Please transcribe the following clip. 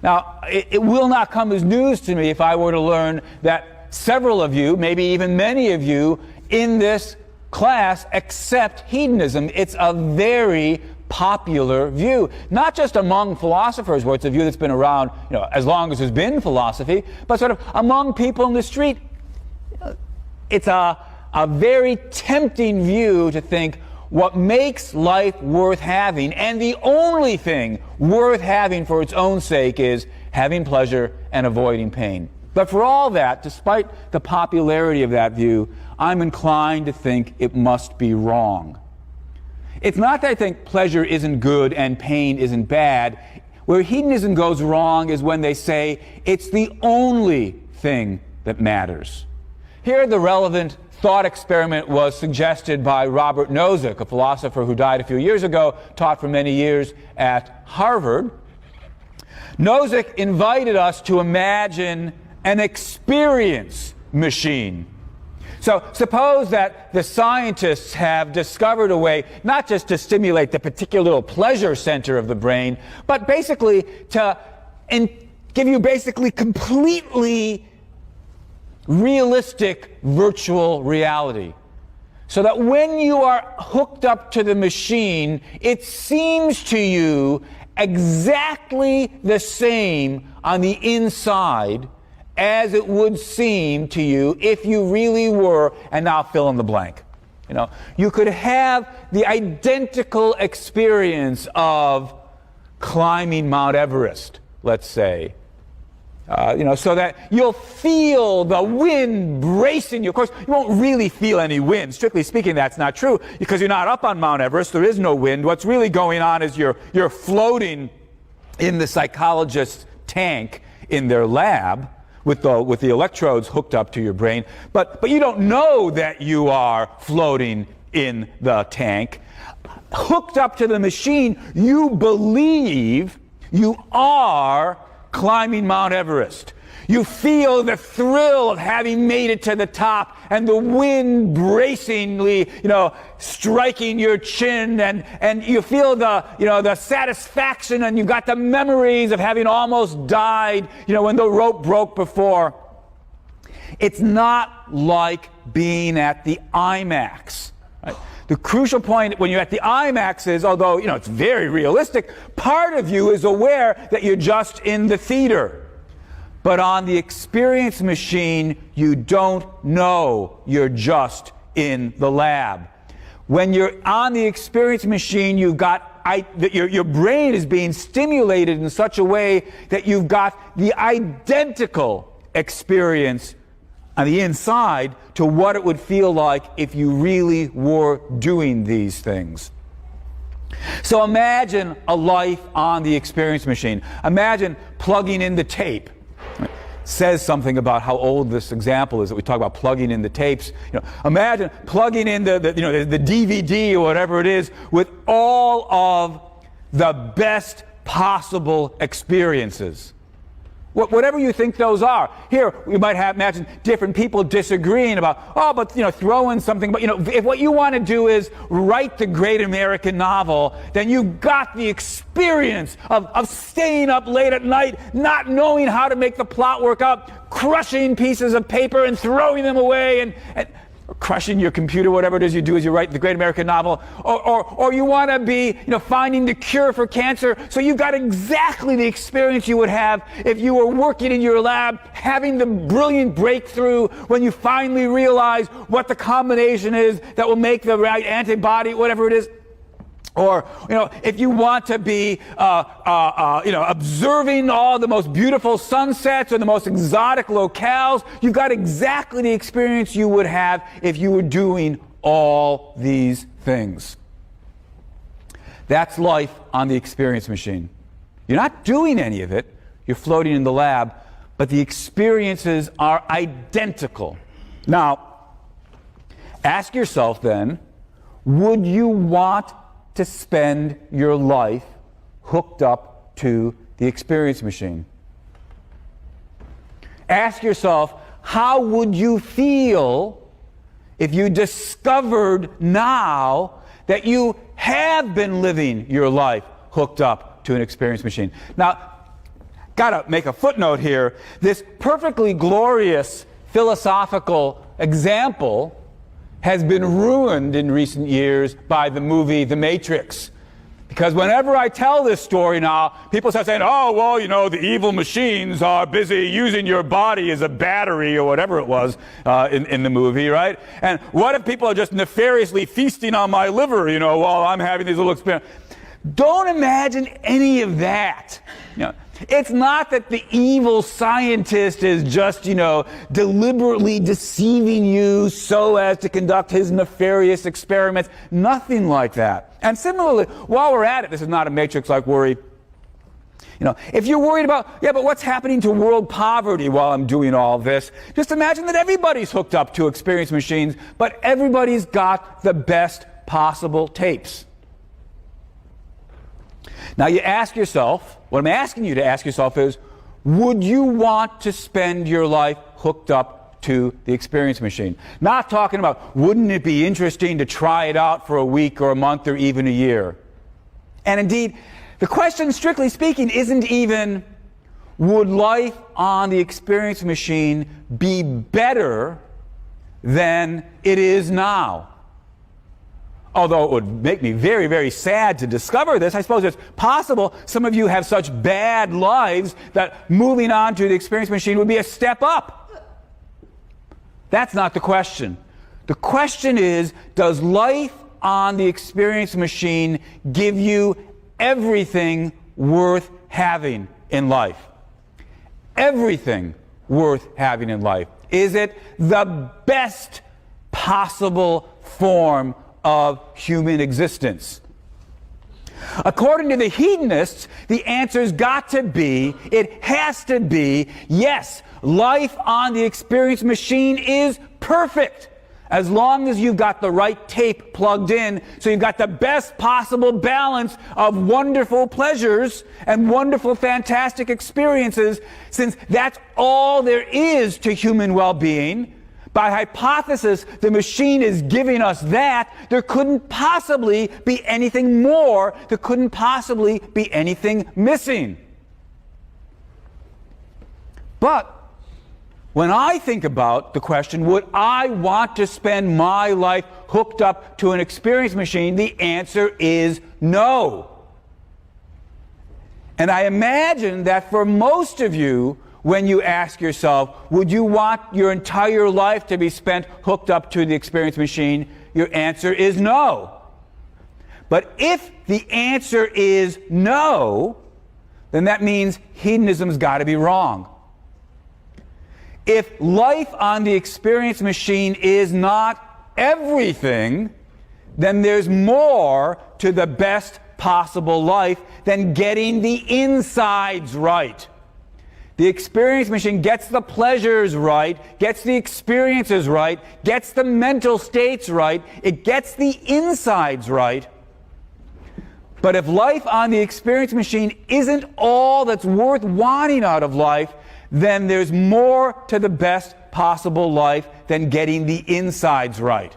Now, it will not come as news to me if I were to learn that several of you, maybe even many of you in this class, accept hedonism. It's a very popular view, not just among philosophers, where it's a view that's been around, as long as there's been philosophy, but sort of among people in the street. It's a very tempting view to think what makes life worth having, and the only thing worth having for its own sake, is having pleasure and avoiding pain. But for all that, despite the popularity of that view, I'm inclined to think it must be wrong. It's not that I think pleasure isn't good and pain isn't bad. Where hedonism goes wrong is when they say it's the only thing that matters. Here, the relevant thought experiment was suggested by Robert Nozick, a philosopher who died a few years ago, taught for many years at Harvard. Nozick invited us to imagine an experience machine. So suppose that the scientists have discovered a way not just to stimulate the particular little pleasure center of the brain, but basically to give you basically completely realistic virtual reality. So that when you are hooked up to the machine, it seems to you exactly the same on the inside as it would seem to you if you really were, and now fill in the blank. You could have the identical experience of climbing Mount Everest, let's say. So that you'll feel the wind bracing you. Of course, you won't really feel any wind. Strictly speaking, that's not true, because you're not up on Mount Everest. There is no wind. What's really going on is you're floating in the psychologist's tank in their lab with the electrodes hooked up to your brain. But you don't know that you are floating in the tank. Hooked up to the machine, you believe you are climbing Mount Everest. You feel the thrill of having made it to the top, and the wind bracingly, striking your chin, and you feel the satisfaction, and you've got the memories of having almost died, when the rope broke before. It's not like being at the IMAX. Right? The crucial point when you're at the IMAX is, although, it's very realistic, part of you is aware that you're just in the theater. But on the experience machine, you don't know you're just in the lab. When you're on the experience machine, you've got your brain is being stimulated in such a way that you've got the identical experience on the inside to what it would feel like if you really were doing these things. So imagine a life on the experience machine. Imagine plugging in the tape. It says something about how old this example is that we talk about plugging in the tapes. Imagine plugging in the DVD or whatever it is with all of the best possible experiences. Whatever you think those are. Here, we might imagine different people disagreeing about, throw in something. But, if what you want to do is write the great American novel, then you've got the experience of staying up late at night, not knowing how to make the plot work out, crushing pieces of paper and throwing them away, and crushing your computer, whatever it is you do as you write the great American novel, or you want to be, finding the cure for cancer. So you've got exactly the experience you would have if you were working in your lab, having the brilliant breakthrough when you finally realize what the combination is that will make the right antibody, whatever it is. Or, if you want to be, observing all the most beautiful sunsets or the most exotic locales, you've got exactly the experience you would have if you were doing all these things. That's life on the experience machine. You're not doing any of it. You're floating in the lab, but the experiences are identical. Now, ask yourself then, would you want to spend your life hooked up to the experience machine? Ask yourself, how would you feel if you discovered now that you have been living your life hooked up to an experience machine? Now, gotta make a footnote here. This perfectly glorious philosophical example has been ruined in recent years by the movie The Matrix. Because whenever I tell this story now, people start saying, oh, well, you know, the evil machines are busy using your body as a battery or whatever it was in the movie, right? And what if people are just nefariously feasting on my liver, you know, while I'm having these little experiments? Don't imagine any of that. You know, it's not that the evil scientist is just, you know, deliberately deceiving you so as to conduct his nefarious experiments. Nothing like that. And similarly, while we're at it, this is not a Matrix-like worry. You know, if you're worried about, yeah, but what's happening to world poverty while I'm doing all this? Just imagine that everybody's hooked up to experience machines, but everybody's got the best possible tapes. Now you ask yourself, what I'm asking you to ask yourself is, would you want to spend your life hooked up to the experience machine? Not talking about, wouldn't it be interesting to try it out for a week or a month or even a year? And indeed, the question, strictly speaking, isn't even, would life on the experience machine be better than it is now? Although it would make me very, very sad to discover this, I suppose it's possible some of you have such bad lives that moving on to the experience machine would be a step up. That's not the question. The question is, does life on the experience machine give you everything worth having in life? Everything worth having in life. Is it the best possible form of human existence? According to the hedonists, the answer's got to be, it has to be, yes, life on the experience machine is perfect, as long as you've got the right tape plugged in, so you've got the best possible balance of wonderful pleasures and wonderful, fantastic experiences, since that's all there is to human well-being. By hypothesis, the machine is giving us that. There couldn't possibly be anything more. There couldn't possibly be anything missing. But when I think about the question, would I want to spend my life hooked up to an experience machine, the answer is no. And I imagine that for most of you, when you ask yourself, would you want your entire life to be spent hooked up to the experience machine? Your answer is no. But if the answer is no, then that means hedonism's got to be wrong. If life on the experience machine is not everything, then there's more to the best possible life than getting the insides right. The experience machine gets the pleasures right, gets the experiences right, gets the mental states right, it gets the insides right. But if life on the experience machine isn't all that's worth wanting out of life, then there's more to the best possible life than getting the insides right.